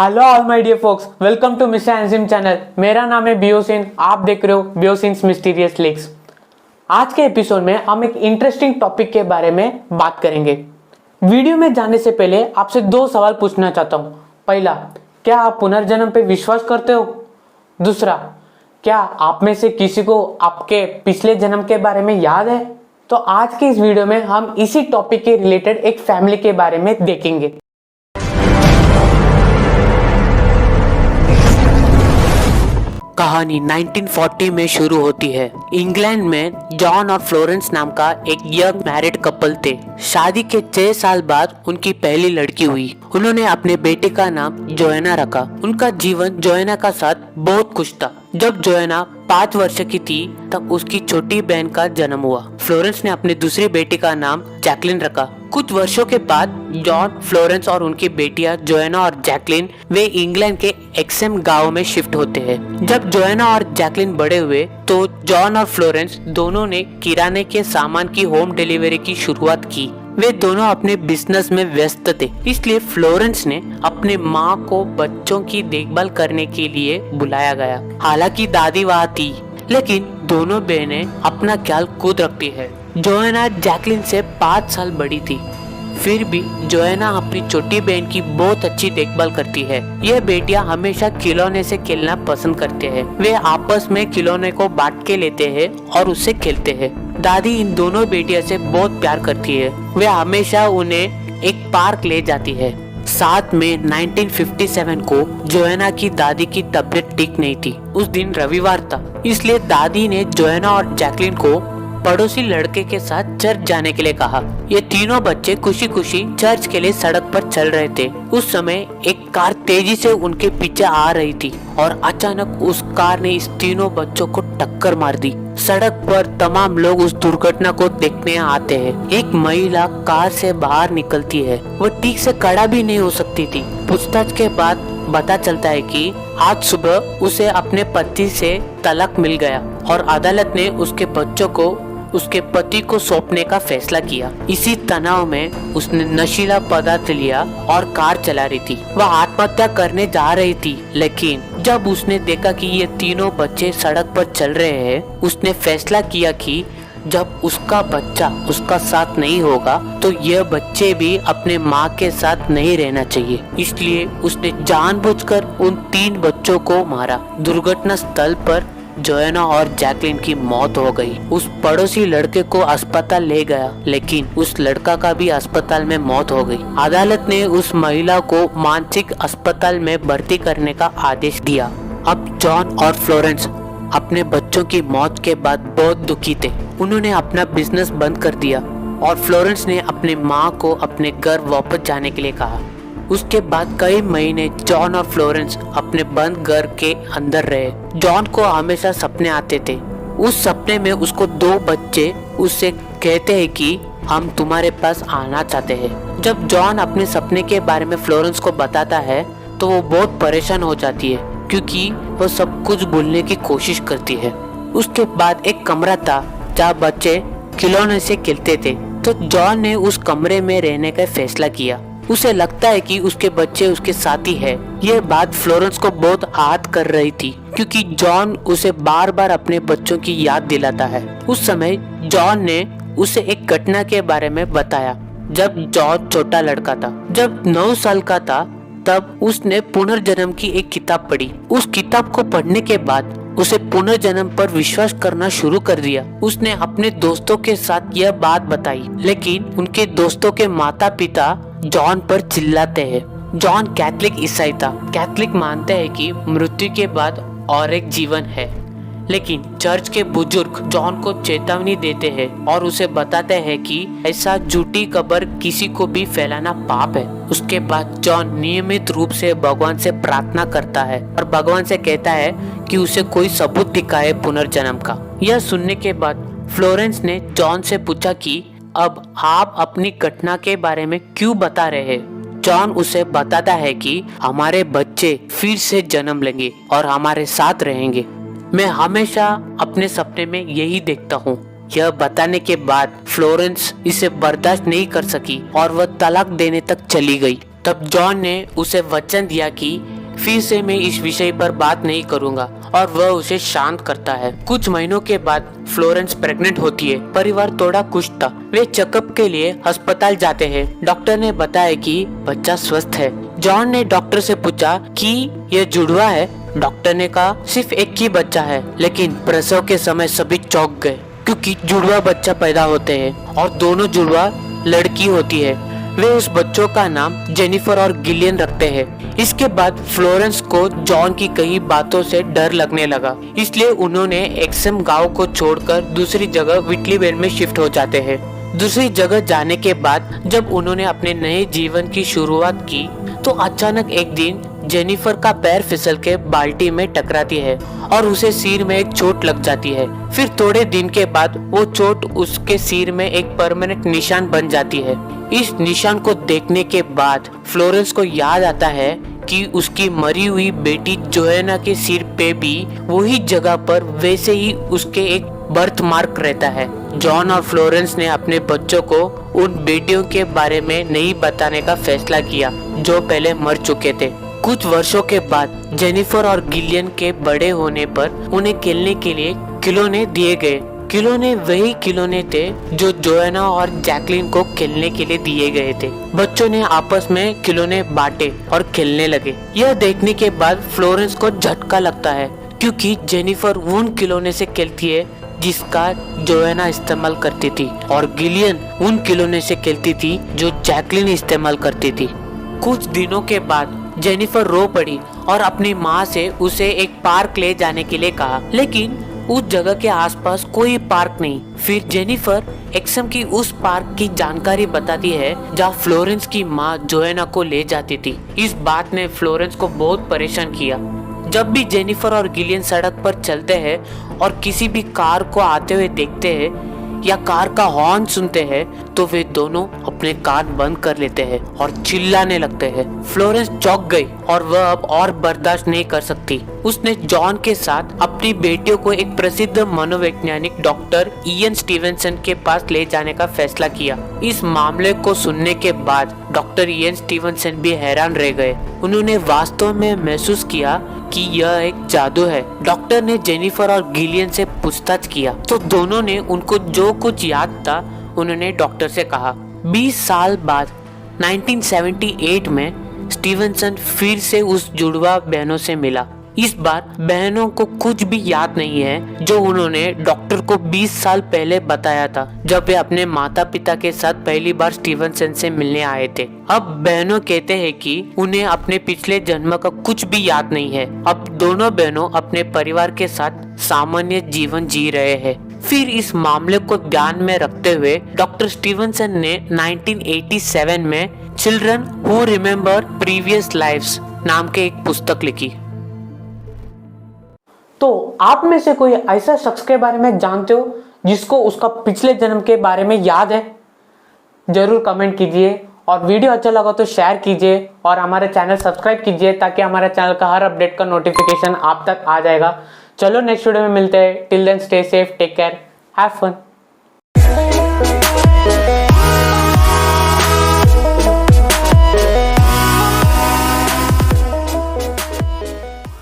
Hello all my dear folks, welcome to mister एंजिम channel. मेरा नाम है बियोसिन, आप देख रहे हो बियोसिन्स मिस्टीरियस लिंक्स। आज के एपिसोड में हम एक इंटरेस्टिंग टॉपिक के बारे में बात करेंगे। वीडियो में जाने से पहले आपसे दो सवाल पूछना चाहता हूँ। पहला, क्या आप पुनर्जन्म पे विश्वास करते हो? दूसरा, क्या आप में से किसी को आपके पिछले जन्म के बारे में याद है? तो आज की इस वीडियो में हम इसी टॉपिक के रिलेटेड एक फैमिली के बारे में देखेंगे। कहानी 1940 में शुरू होती है। इंग्लैंड में जॉन और फ्लोरेंस नाम का एक यंग मैरिड कपल थे। शादी के 6 साल बाद उनकी पहली लड़की हुई। उन्होंने अपने बेटे का नाम जोएना रखा। उनका जीवन जोएना का साथ बहुत खुश था। जब जोएना 5 वर्ष की थी तब उसकी छोटी बहन का जन्म हुआ। फ्लोरेंस ने अपने दूसरी बेटी का नाम जैकलिन रखा। कुछ वर्षों के बाद जॉन, फ्लोरेंस और उनकी बेटियां जोएना और जैकलिन वे इंग्लैंड के एक्सेम गांव में शिफ्ट होते हैं। जब जोएना और जैकलिन बड़े हुए तो जॉन और फ्लोरेंस दोनों ने किराने के सामान की होम डिलीवरी की शुरुआत की। वे दोनों अपने बिजनेस में व्यस्त थे, इसलिए फ्लोरेंस ने अपने माँ को बच्चों की देखभाल करने के लिए बुलाया गया। हालांकि दादी वहाँ थी, लेकिन दोनों बहनें अपना ख्याल खुद रखती है। जोएना जैकलिन से 5 साल बड़ी थी, फिर भी जोएना अपनी छोटी बहन की बहुत अच्छी देखभाल करती है। ये बेटियां हमेशा खिलौने से खेलना पसंद करते हैं। वे आपस में खिलौने को बांट के लेते हैं और उससे खेलते हैं। दादी इन दोनों बेटियों से बहुत प्यार करती है। वे हमेशा उन्हें एक पार्क ले जाती है। 7 मई 1957 को जोएना की दादी की तबीयत ठीक नहीं थी। उस दिन रविवार था, इसलिए दादी ने जोएना और जैकलिन को पड़ोसी लड़के के साथ चर्च जाने के लिए कहा। ये तीनों बच्चे खुशी खुशी चर्च के लिए सड़क पर चल रहे थे। उस समय एक कार तेजी से उनके पीछे आ रही थी और अचानक उस कार ने इस तीनों बच्चों को टक्कर मार दी। सड़क पर तमाम लोग उस दुर्घटना को देखने आते हैं। एक महिला कार से बाहर निकलती है। वो ठीक से खड़ा भी नहीं हो सकती थी। पूछताछ के बाद पता चलता है कि आज सुबह उसे अपने पति से तलाक मिल गया और अदालत ने उसके बच्चों को उसके पति को सौंपने का फैसला किया। इसी तनाव में उसने नशीला पदार्थ लिया और कार चला रही थी। वह आत्महत्या करने जा रही थी, लेकिन जब उसने देखा कि ये तीनों बच्चे सड़क पर चल रहे हैं, उसने फैसला किया कि जब उसका बच्चा उसका साथ नहीं होगा तो यह बच्चे भी अपने माँ के साथ नहीं रहना चाहिए। इसलिए उसने जानबूझकर उन 3 बच्चों को मारा। दुर्घटना स्थल पर जोएना और जैकलिन की मौत हो गई। उस पड़ोसी लड़के को अस्पताल ले गया, लेकिन उस लड़का का भी अस्पताल में मौत हो गई। अदालत ने उस महिला को मानसिक अस्पताल में भर्ती करने का आदेश दिया। अब जॉन और फ्लोरेंस अपने बच्चों की मौत के बाद बहुत दुखी थे। उन्होंने अपना बिजनेस बंद कर दिया और फ्लोरेंस ने अपनी माँ को अपने घर वापस जाने के लिए कहा। उसके बाद कई महीने जॉन और फ्लोरेंस अपने बंद घर के अंदर रहे। जॉन को हमेशा सपने आते थे। उस सपने में उसको 2 बच्चे उससे कहते हैं कि हम तुम्हारे पास आना चाहते हैं। जब जॉन अपने सपने के बारे में फ्लोरेंस को बताता है तो वो बहुत परेशान हो जाती है, क्योंकि वो सब कुछ भूलने की कोशिश करती है। उसके बाद एक कमरा था जहाँ बच्चे खिलौने से खेलते थे, तो जॉन ने उस कमरे में रहने का फैसला किया। उसे लगता है कि उसके बच्चे उसके साथी है। यह बात फ्लोरेंस को बहुत आहत कर रही थी, क्योंकि जॉन उसे बार बार अपने बच्चों की याद दिलाता है। उस समय जॉन ने उसे एक घटना के बारे में बताया। जब जॉन छोटा लड़का था, जब 9 साल का था, तब उसने पुनर्जन्म की एक किताब पढ़ी। उस किताब को पढ़ने के बाद उसे पुनर्जन्म पर विश्वास करना शुरू कर दिया। उसने अपने दोस्तों के साथ यह बात बताई, लेकिन उनके दोस्तों के माता पिता जॉन पर चिल्लाते हैं। जॉन कैथलिक ईसाई था। कैथलिक मानते हैं कि मृत्यु के बाद और एक जीवन है, लेकिन चर्च के बुजुर्ग जॉन को चेतावनी देते हैं और उसे बताते हैं कि ऐसा झूठी खबर किसी को भी फैलाना पाप है। उसके बाद जॉन नियमित रूप से भगवान से प्रार्थना करता है और भगवान से कहता है कि उसे कोई सबूत दिखाए पुनर्जन्म का। यह सुनने के बाद फ्लोरेंस ने जॉन से पूछा कि अब आप अपनी घटना के बारे में क्यों बता रहे हैं? जॉन उसे बताता है कि हमारे बच्चे फिर से जन्म लेंगे और हमारे साथ रहेंगे। मैं हमेशा अपने सपने में यही देखता हूँ। यह बताने के बाद फ्लोरेंस इसे बर्दाश्त नहीं कर सकी और वह तलाक देने तक चली गई। तब जॉन ने उसे वचन दिया कि फिर से मैं इस विषय पर बात नहीं करूंगा और वह उसे शांत करता है। कुछ महीनों के बाद फ्लोरेंस प्रेग्नेंट होती है। परिवार थोड़ा खुश था। वे चेकअप के लिए अस्पताल जाते हैं। डॉक्टर ने बताया कि बच्चा स्वस्थ है। जॉन ने डॉक्टर से पूछा कि यह जुड़वा है। डॉक्टर ने कहा सिर्फ एक ही बच्चा है, लेकिन प्रसव के समय सभी चौंक गए क्योंकि जुड़वा बच्चा पैदा होते हैं और दोनों जुड़वा लड़की होती है। वे उस बच्चों का नाम जेनिफर और गिलियन रखते हैं। इसके बाद फ्लोरेंस को जॉन की कई बातों से डर लगने लगा, इसलिए उन्होंने एक्सम गांव को छोड़कर दूसरी जगह व्हिटलीवेल में शिफ्ट हो जाते हैं। दूसरी जगह जाने के बाद जब उन्होंने अपने नए जीवन की शुरुआत की तो अचानक एक दिन जेनिफर का पैर फिसल के बाल्टी में टकराती है और उसे सिर में एक चोट लग जाती है। फिर थोड़े दिन के बाद वो चोट उसके सिर में एक परमानेंट निशान बन जाती है। इस निशान को देखने के बाद फ्लोरेंस को याद आता है कि उसकी मरी हुई बेटी जोएना के सिर पे भी वही जगह पर वैसे ही उसके एक बर्थ मार्क रहता है। जॉन और फ्लोरेंस ने अपने बच्चों को उन बेटियों के बारे में नहीं बताने का फैसला किया जो पहले मर चुके थे। कुछ वर्षों के बाद जेनिफर और गिलियन के बड़े होने पर उन्हें खेलने के लिए खिलौने दिए गए। खिलौने वही खिलौने थे जो जोएना और जैकलिन को खेलने के लिए दिए गए थे। बच्चों ने आपस में खिलौने बांटे और खेलने लगे। यह देखने के बाद फ्लोरेंस को झटका लगता है क्योंकि जेनिफर उन खिलौने से खेलती है जिसका जोएना इस्तेमाल करती थी और गिलियन उन खिलौने से खेलती थी जो जैकलिन इस्तेमाल करती थी। कुछ दिनों के बाद जेनिफर रो पड़ी और अपनी माँ से उसे एक पार्क ले जाने के लिए कहा, लेकिन उस जगह के आसपास कोई पार्क नहीं। फिर जेनिफर एक्सम की उस पार्क की जानकारी बताती है जहाँ फ्लोरेंस की माँ जोएना को ले जाती थी। इस बात ने फ्लोरेंस को बहुत परेशान किया। जब भी जेनिफर और गिलियन सड़क पर चलते हैं और किसी भी कार को आते हुए देखते हैं या कार का हॉर्न सुनते हैं तो वे दोनों अपने कान बंद कर लेते हैं और चिल्लाने लगते हैं। फ्लोरेंस चौंक गई और वह अब और बर्दाश्त नहीं कर सकती। उसने जॉन के साथ अपनी बेटियों को एक प्रसिद्ध मनोवैज्ञानिक डॉक्टर इयन स्टीवेंसन के पास ले जाने का फैसला किया। इस मामले को सुनने के बाद डॉक्टर इयन स्टीवेंसन भी हैरान रह गए। उन्होंने वास्तव में महसूस किया कि यह एक जादू है। डॉक्टर ने जेनिफर और गिलियन से पूछताछ किया तो दोनों ने उनको जो कुछ याद था उन्होंने डॉक्टर से कहा। 20 साल बाद 1978 में स्टीवेंसन फिर से उस जुड़वा बहनों से मिला। इस बार बहनों को कुछ भी याद नहीं है जो उन्होंने डॉक्टर को 20 साल पहले बताया था जब वे अपने माता पिता के साथ पहली बार स्टीवेंसन से मिलने आए थे। अब बहनों कहते हैं कि उन्हें अपने पिछले जन्म का कुछ भी याद नहीं है। अब दोनों बहनों अपने परिवार के साथ सामान्य जीवन जी रहे हैं। फिर इस मामले को ध्यान में रखते हुए डॉक्टर स्टीवेंसन ने 1987 में children who remember previous lives नाम के एक पुस्तक लिखी। तो आप में से कोई ऐसा शख्स के बारे में जानते हो जिसको उसका पिछले जन्म के बारे में याद है? जरूर कमेंट कीजिए और वीडियो अच्छा लगा तो शेयर कीजिए और हमारे चैनल सब्सक्राइब कीजिए ताकि हमारे चैनल का हर अपडेट का नोटिफिकेशन आप तक आ जाएगा। चलो नेक्स्ट वीडियो में मिलते हैं। Till then stay safe, take care, have fun.